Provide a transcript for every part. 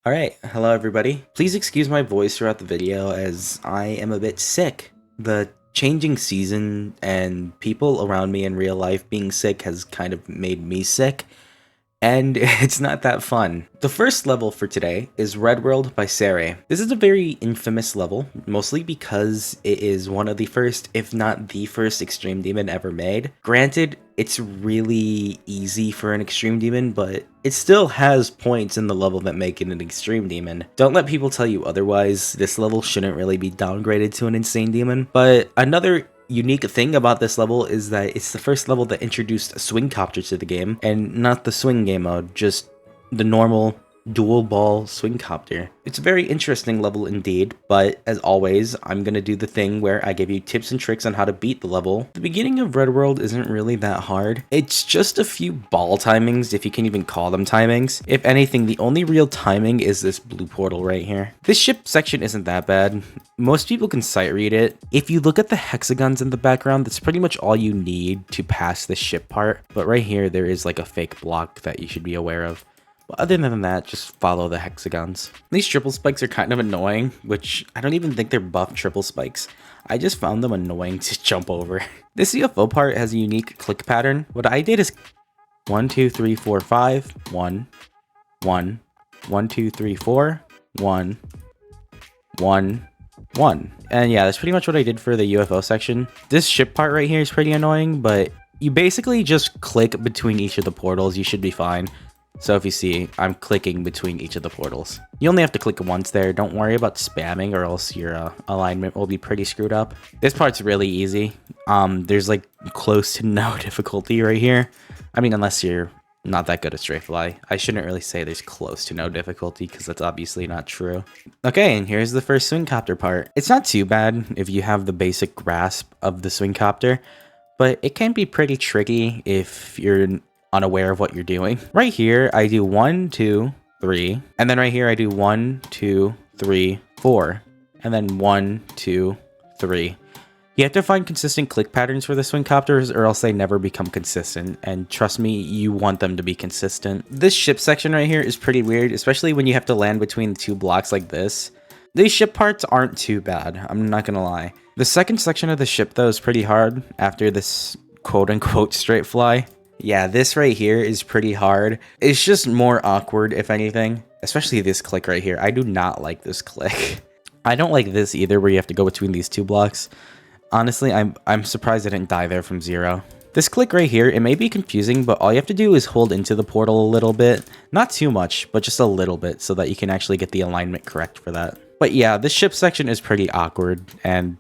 Alright, hello everybody. Please excuse my voice throughout the video as I am a bit sick. The changing season and people around me in real life being sick has kind of made me sick, and it's not that fun. The first level for today is Red World by saRy. This is a very infamous level, mostly because it is one of the first, if not the first, extreme demon ever made. Granted, it's really easy for an extreme demon, but it still has points in the level that make it an extreme demon. Don't let people tell you otherwise. This level shouldn't really be downgraded to an insane demon. But another unique thing about this level is that it's the first level that introduced a swing copter to the game, and not the swing game mode, just the normal dual ball swing copter. It's a very interesting level indeed, but as always, I'm gonna do the thing where I give you tips and tricks on how to beat the level. The beginning of Red World isn't really that hard. It's just a few ball timings, if you can even call them timings. If anything, the only real timing is this blue portal right here. This ship section isn't that bad. Most people can sight read it. If you look at the hexagons in the background, that's pretty much all you need to pass the ship part. But right here, there is like a fake block that you should be aware of. But other than that, just follow the hexagons. These triple spikes are kind of annoying, which I don't even think they're buff triple spikes. I just found them annoying to jump over. This UFO part has a unique click pattern. What I did is 1, 2, 3, 4, 5, 1, 1, 1, 2, 3, 4, 1, 1, 1. And yeah, that's pretty much what I did for the UFO section. This ship part right here is pretty annoying, but you basically just click between each of the portals. You should be fine. So if you see, I'm clicking between each of the portals. You only have to click once there. Don't worry about spamming or else your alignment will be pretty screwed up. This part's really easy. There's like close to no difficulty right here. I mean, unless you're not that good at straight fly. I shouldn't really say there's close to no difficulty because that's obviously not true. Okay, and here's the first swing copter part. It's not too bad if you have the basic grasp of the swing copter, but it can be pretty tricky if you're unaware of what you're doing. Right here, I do 1, 2, 3, and then right here I do 1, 2, 3, 4, and then 1, 2, 3. You have to find consistent click patterns for the swing copters or else they never become consistent, and trust me, you want them to be consistent. This ship section right here is pretty weird, especially when you have to land between the two blocks like this. These ship parts aren't too bad, I'm not gonna lie. The second section of the ship though is pretty hard after this quote-unquote straight fly. Yeah, this right here is pretty hard. It's just more awkward, if anything. Especially this click right here. I do not like this click. I don't like this either, where you have to go between these two blocks. Honestly, I'm surprised I didn't die there from zero. This click right here, it may be confusing, but all you have to do is hold into the portal a little bit. Not too much, but just a little bit, so that you can actually get the alignment correct for that. But yeah, this ship section is pretty awkward, and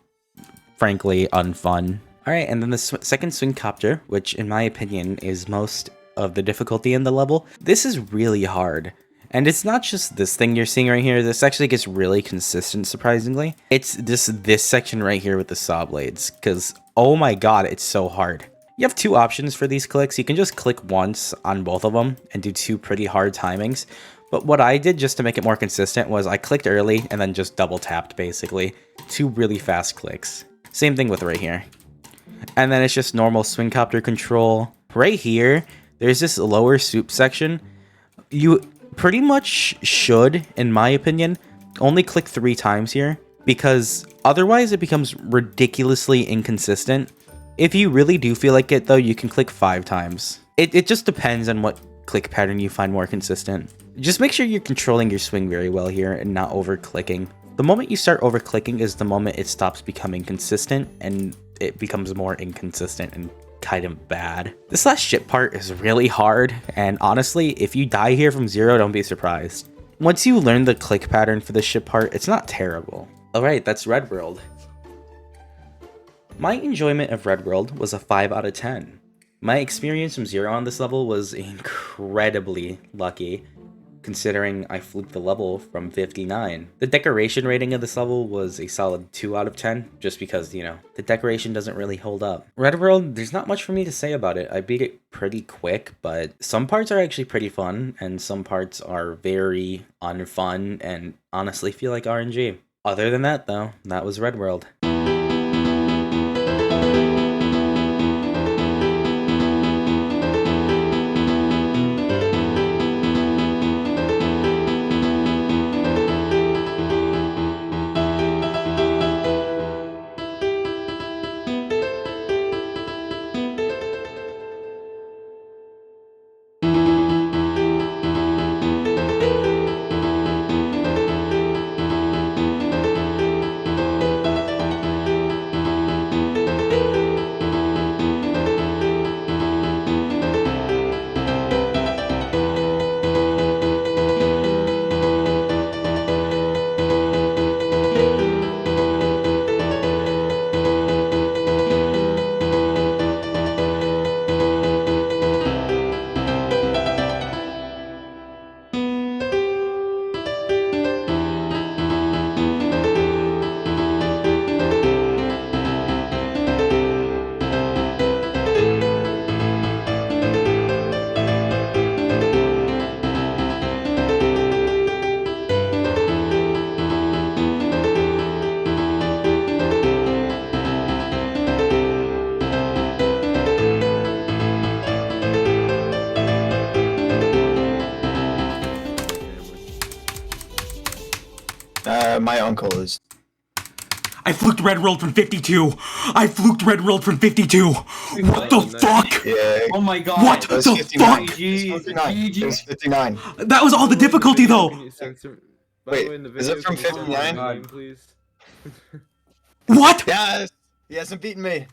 frankly, unfun. Alright, and then the second swing copter, which in my opinion is most of the difficulty in the level. This is really hard. And it's not just this thing you're seeing right here. This actually gets really consistent, surprisingly. It's this section right here with the saw blades, because oh my god, it's so hard. You have two options for these clicks. You can just click once on both of them and do two pretty hard timings. But what I did just to make it more consistent was I clicked early and then just double tapped, basically. Two really fast clicks. Same thing with right here. And then it's just normal swing copter control. Right here, there's this lower soup section. You pretty much should, in my opinion, only click 3 times here, because otherwise it becomes ridiculously inconsistent. If you really do feel like it though, you can click 5 times. It just depends on what click pattern you find more consistent. Just make sure you're controlling your swing very well here and not over clicking. The moment you start over clicking is the moment it stops becoming consistent and it becomes more inconsistent and kind of bad. This last ship part is really hard, and honestly, if you die here from zero, don't be surprised. Once you learn the click pattern for the ship part, it's not terrible. Alright, that's Red World. My enjoyment of Red World was a 5 out of 10. My experience from zero on this level was incredibly lucky, considering I fluked the level from 59. The decoration rating of this level was a solid 2 out of 10, just because, you know, the decoration doesn't really hold up. Red World, there's not much for me to say about it. I beat it pretty quick, but some parts are actually pretty fun, and some parts are very unfun, and honestly feel like RNG. Other than that, though, that was Red World. My uncle is. I fluked Red World from 52. I fluked Red World from 52. What the fuck? Yeah. Oh my god. What the 59. fuck? It was 59. That was all the difficulty though. Wait, is it from 59? What? Yes! He hasn't beaten me.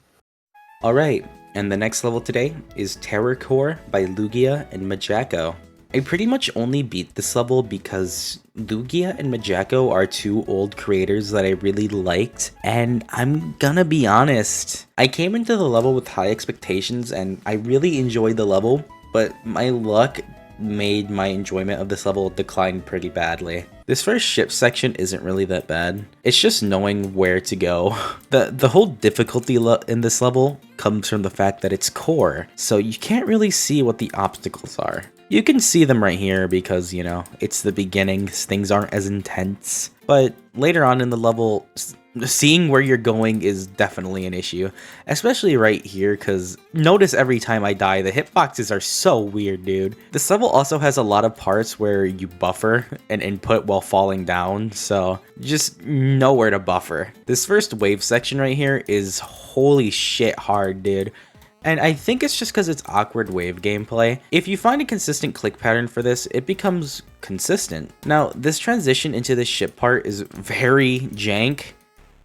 Alright, and the next level today is TerrorCore by Loogiah and MaJacko. I pretty much only beat this level because Loogiah and MaJacko are two old creators that I really liked, and I'm gonna be honest, I came into the level with high expectations and I really enjoyed the level, but my luck made my enjoyment of this level decline pretty badly. This first ship section isn't really that bad. It's just knowing where to go. The whole difficulty in this level comes from the fact that it's core, so you can't really see what the obstacles are. You can see them right here because, you know, it's the beginning, things aren't as intense. But later on in the level, seeing where you're going is definitely an issue. Especially right here, because notice every time I die, the hitboxes are so weird, dude. This level also has a lot of parts where you buffer an input while falling down, so just know where to buffer. This first wave section right here is holy shit hard, dude. And I think it's just because it's awkward wave gameplay. If you find a consistent click pattern for this, it becomes consistent. Now, this transition into the ship part is very jank.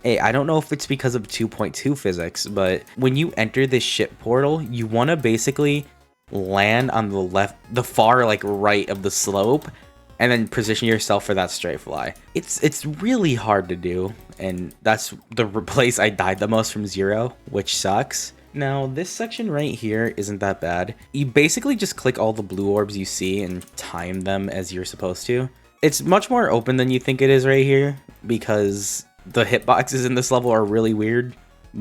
Hey, I don't know if it's because of 2.2 physics, but when you enter this ship portal, you want to basically land on the far like right of the slope, and then position yourself for that straight fly. It's really hard to do, and that's the place I died the most from Zero, which sucks. Now, this section right here isn't that bad. You basically just click all the blue orbs you see and time them as you're supposed to. It's much more open than you think it is right here, because the hitboxes in this level are really weird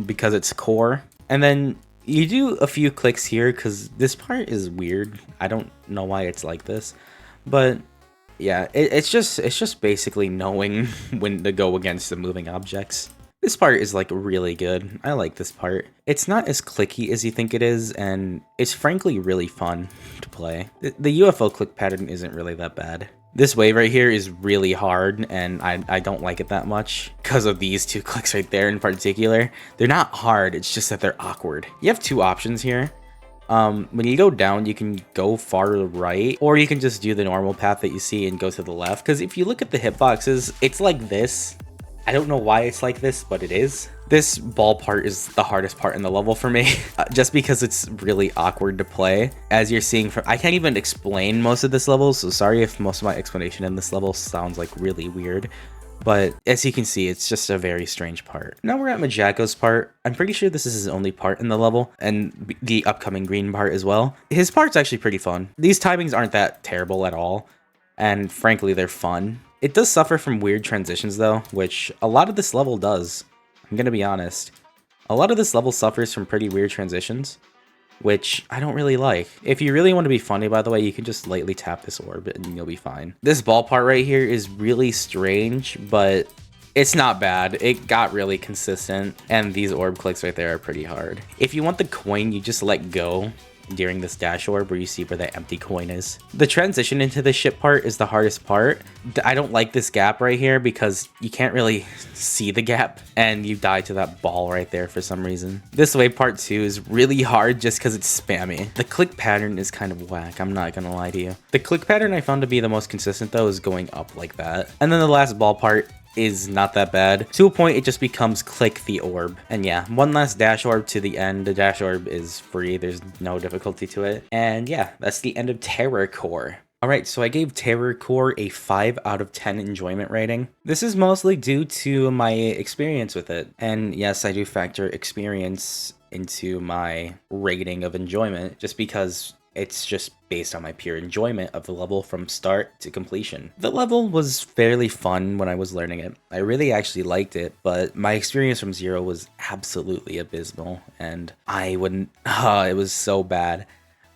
because it's core. And then you do a few clicks here because this part is weird. I don't know why it's like this, but yeah, it's just basically knowing when to go against the moving objects. This part is like really good. I like this part. It's not as clicky as you think it is, and it's frankly really fun to play. The UFO click pattern isn't really that bad. This wave right here is really hard, and I don't like it that much because of these two clicks right there in particular. They're not hard, it's just that they're awkward. You have two options here. When you go down, you can go far right, or you can just do the normal path that you see and go to the left. Because if you look at the hitboxes, it's like this. I don't know why it's like this, but it is. This ball part is the hardest part in the level for me, just because it's really awkward to play. As you're seeing from, I can't even explain most of this level, so sorry if most of my explanation in this level sounds like really weird. But as you can see, it's just a very strange part. Now we're at MaJacko's part. I'm pretty sure this is his only part in the level, and the upcoming green part as well. His part's actually pretty fun. These timings aren't that terrible at all, and frankly, they're fun. It does suffer from weird transitions though, which a lot of this level does. I'm gonna be honest. A lot of this level suffers from pretty weird transitions, which I don't really like. If you really want to be funny, by the way, you can just lightly tap this orb and you'll be fine. This ball part right here is really strange, but it's not bad. It got really consistent, and these orb clicks right there are pretty hard. If you want the coin, you just let go during this dash orb where you see where that empty coin is. The transition into the ship part is the hardest part. I don't like this gap right here because you can't really see the gap, and you die to that ball right there for some reason. This wave part 2 is really hard just because it's spammy. The click pattern is kind of whack, I'm not gonna lie to you. The click pattern I found to be the most consistent though is going up like that. And then the last ball part is not that bad. To a point, it just becomes click the orb. And yeah, one last dash orb to the end. The dash orb is free, there's no difficulty to it. And yeah, that's the end of TerrorCore. Alright, so I gave TerrorCore a 5 out of 10 enjoyment rating. This is mostly due to my experience with it. And yes, I do factor experience into my rating of enjoyment, just because it's just based on my pure enjoyment of the level from start to completion. The level was fairly fun when I was learning it. I really actually liked it, but my experience from Zero was absolutely abysmal, and I wouldn't, it was so bad.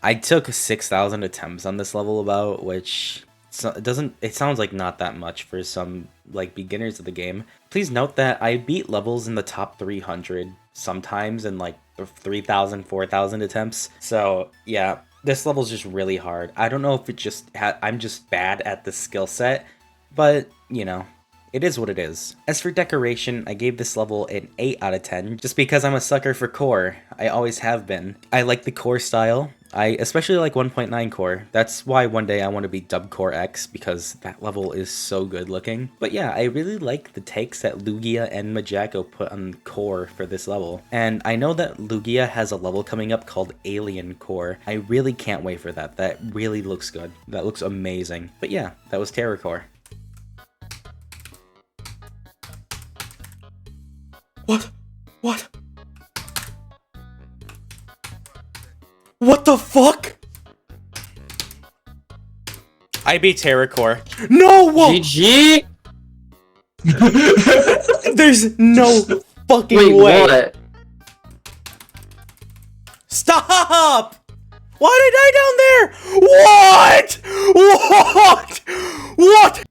I took 6,000 attempts on this level about, which it sounds like not that much for some like beginners of the game. Please note that I beat levels in the top 300 sometimes in like 3,000, 4,000 attempts. So yeah, this level's just really hard. I don't know if it just I'm just bad at the skill set, but you know, it is what it is. As for decoration, I gave this level an 8 out of 10, just because I'm a sucker for core. I always have been. I like the core style. I especially like 1.9 core. That's why one day I want to be Dub Core X, because that level is so good looking. But yeah, I really like the takes that Loogiah and MaJacko put on core for this level. And I know that Loogiah has a level coming up called Alien Core. I really can't wait for that. That really looks good. That looks amazing. But yeah, that was TerrorCore. What? What? What the fuck? I beat TerrorCore. No! GG! There's no fucking Wait, way. what? Stop! Why did I die down there? What? What?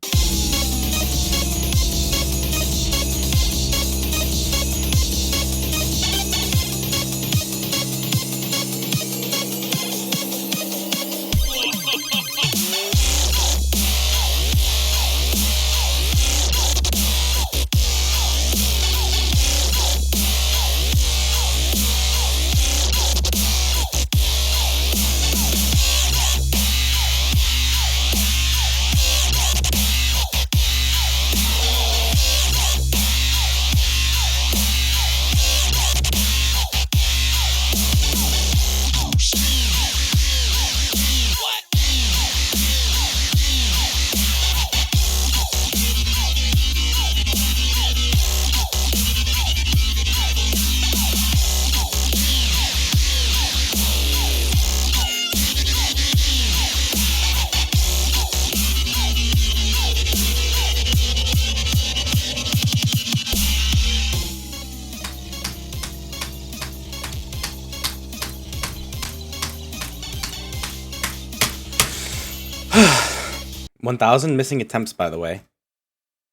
$1,000 missing attempts, by the way.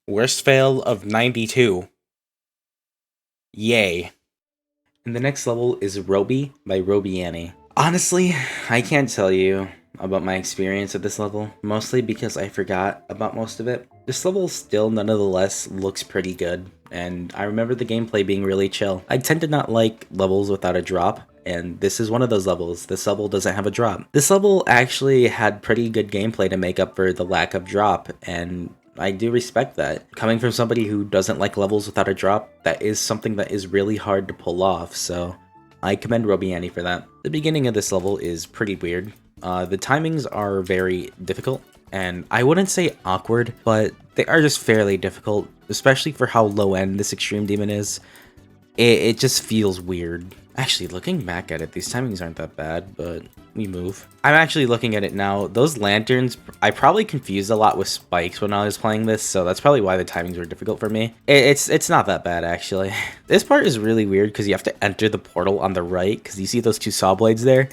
Worst fail of 92. Yay. And the next level is Robi by Robianni. Honestly, I can't tell you about my experience at this level, mostly because I forgot about most of it. This level still nonetheless looks pretty good, and I remember the gameplay being really chill. I tend to not like levels without a drop, and this is one of those levels. This level doesn't have a drop. This level actually had pretty good gameplay to make up for the lack of drop, and I do respect that. Coming from somebody who doesn't like levels without a drop, that is something that is really hard to pull off, so I commend Robianni for that. The beginning of this level is pretty weird. The timings are very difficult, and I wouldn't say awkward, but they are just fairly difficult, especially for how low end this extreme demon is. It just feels weird. Actually, looking back at it, these timings aren't that bad, but we move. I'm actually looking at it now. Those lanterns, I probably confused a lot with spikes when I was playing this, so that's probably why the timings were difficult for me. It's not that bad, actually. This part is really weird because you have to enter the portal on the right, because you see those two saw blades there.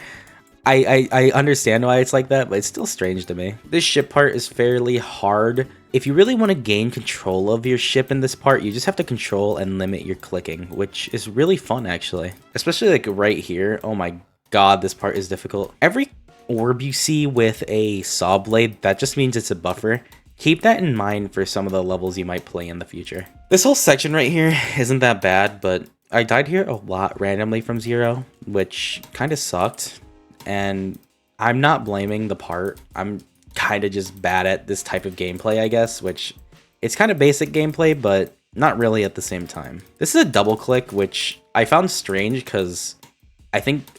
I understand why it's like that, but it's still strange to me. This ship part is fairly hard. If you really want to gain control of your ship in this part, you just have to control and limit your clicking, which is really fun, actually. Especially like right here. Oh my god, this part is difficult. Every orb you see with a saw blade, that just means it's a buffer. Keep that in mind for some of the levels you might play in the future. This whole section right here isn't that bad, but I died here a lot randomly from zero, which kind of sucked. And I'm not blaming the part. I'm kind of just bad at this type of gameplay, I guess, which it's kind of basic gameplay, but not really at the same time. This is a double click, which I found strange because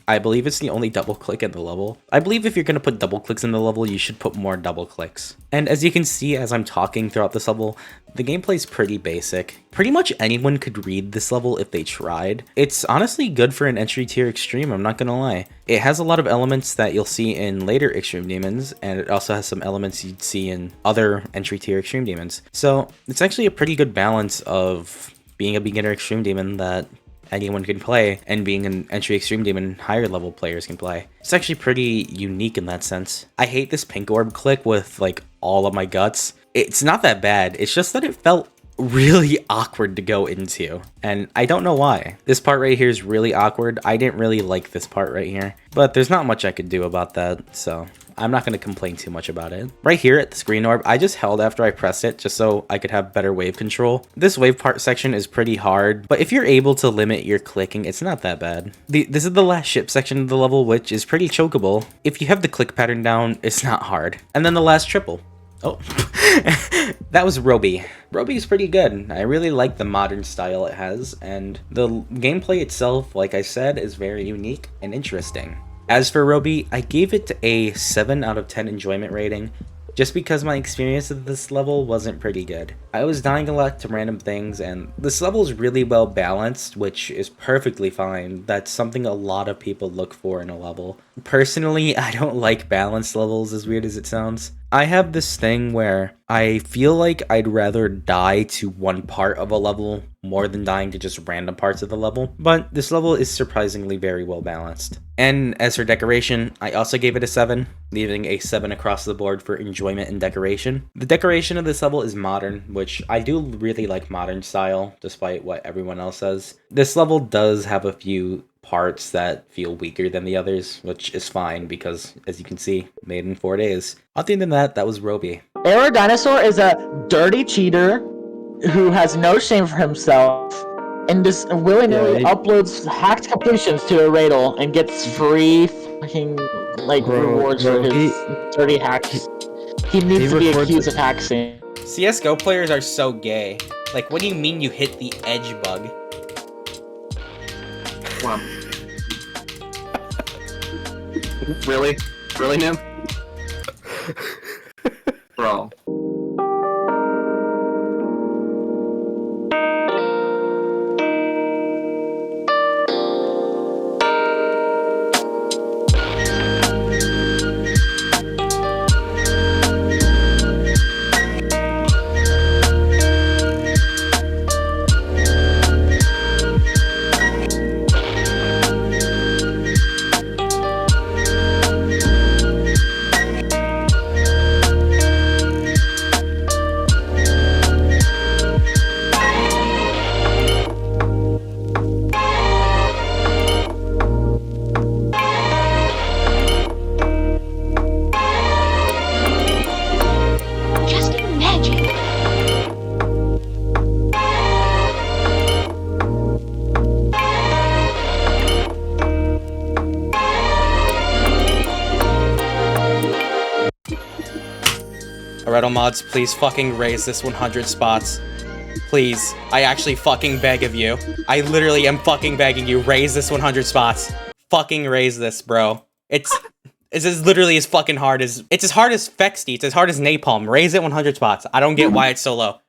I believe it's the only double click in the level. I believe if you're going to put double clicks in the level, you should put more double clicks. And as you can see as I'm talking throughout this level, the gameplay is pretty basic. Pretty much anyone could read this level if they tried. It's honestly good for an entry tier extreme, I'm not gonna lie. It has a lot of elements that you'll see in later extreme demons, and it also has some elements you'd see in other entry tier extreme demons. So it's actually a pretty good balance of being a beginner extreme demon that anyone can play, and being an entry extreme demon higher level players can play. It's actually pretty unique in that sense. I hate this pink orb click with like all of my guts. It's not that bad, it's just that it felt really awkward to go into, and I don't know why. This part right here is really awkward. I didn't really like this part right here, but there's not much I could do about that, so I'm not going to complain too much about it. Right here at the screen orb, I just held after I pressed it just so I could have better wave control. This wave part section is pretty hard, but if you're able to limit your clicking, it's not that bad. This is the last ship section of the level, which is pretty chokeable. If you have the click pattern down, it's not hard. And then the last triple. Oh, that was Robi. Robi is pretty good. I really like the modern style it has, and the gameplay itself, like I said, is very unique and interesting. As for Robi, I gave it a 7 out of 10 enjoyment rating, just because my experience of this level wasn't pretty good. I was dying a lot to random things, and this level is really well balanced, which is perfectly fine. That's something a lot of people look for in a level. Personally, I don't like balanced levels, as weird as it sounds. I have this thing where I feel like I'd rather die to one part of a level more than dying to just random parts of the level, but this level is surprisingly very well balanced. And as for decoration, I also gave it a 7, leaving a 7 across the board for enjoyment and decoration. The decoration of this level is modern, which I do really like modern style, despite what everyone else says. This level does have a few parts that feel weaker than the others, which is fine because, as you can see, made in 4 days. Other than that, that was Robi. Aerodynosaur is a dirty cheater who has no shame for himself and just willy-nilly uploads hacked completions to a Radle and gets free fucking rewards for his dirty hacks. He needs to be accused of hacking. CSGO players are so gay. Like, what do you mean you hit the edge bug? Wow. Really? Really, Nim? Bro. Aerodynosaur mods, please fucking raise this 100 spots. Please. I actually fucking beg of you. I literally am fucking begging you, raise this 100 spots. Fucking raise this, bro. It's as literally as fucking hard as... It's as hard as Fexty. It's as hard as Napalm. Raise it 100 spots. I don't get why it's so low.